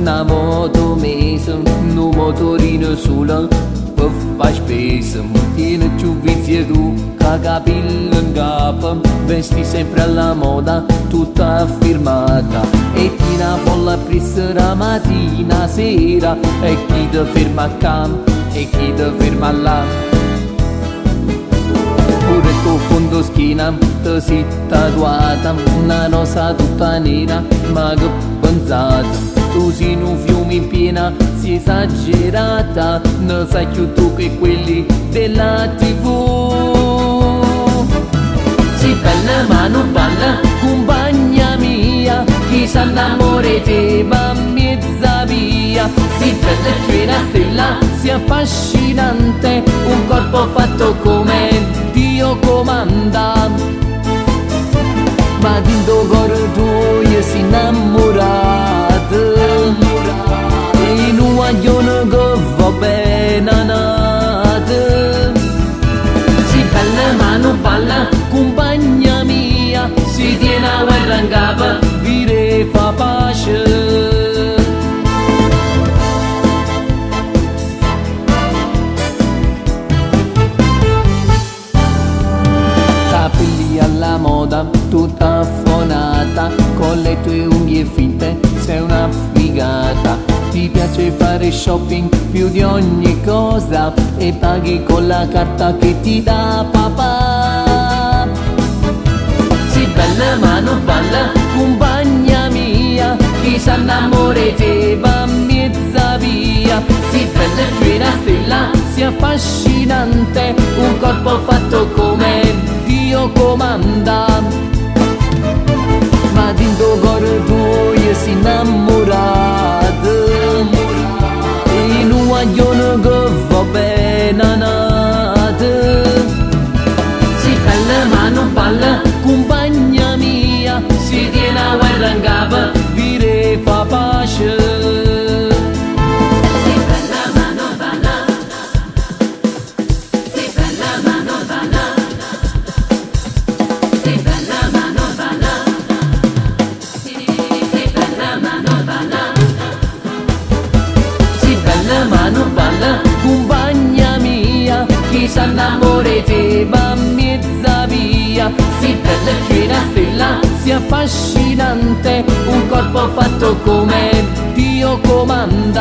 Una moto mesa, un motorino solo per fare spesa. Tieni più vizi tu, che capello in capo, vesti sempre alla moda, tutta firmata. E chi una folla presa la mattina, sera, e chi ti ferma qua, e chi ti ferma là. Pure con fondo schiena, ti sei tatuata, una rosa tutta nera, ma che pensata. Tu sei in un fiume in piena, sei esagerata, non sai più tu che quelli della TV. Si bella ma non balla, compagna mia, chi sa innamore te va mezza via. Si bella c'è una stella, si affascinante, un corpo fatto come Dio comanda. Ma dentro cuore tuo si innamora e in un guaglione che va bene nato. Si bella ma non balla, compagna mia, si tiene a guerra in capo, vire fa pace. Capelli alla moda, tutta affonata, con le tue unghie finte, sei una figata. Ti piace fare shopping più di ogni cosa e paghi con la carta che ti dà papà. Si bella ma non balla, compagna mia, chi sa innamore te va mezza via. Si bella c'è una stella, si affascinante, un corpo fatto come Dio comanda. Ma dentro cuore tuo si innamorato e in un guaglione che va bene nato. Si bella ma non balla, compagna mia, si tiene a guerra in capo, vire fa pace. Ma non balla, compagna mia, chi sa innamore te va mezza via. Si bella c'è una stella, si affascinante, un corpo fatto come Dio comanda.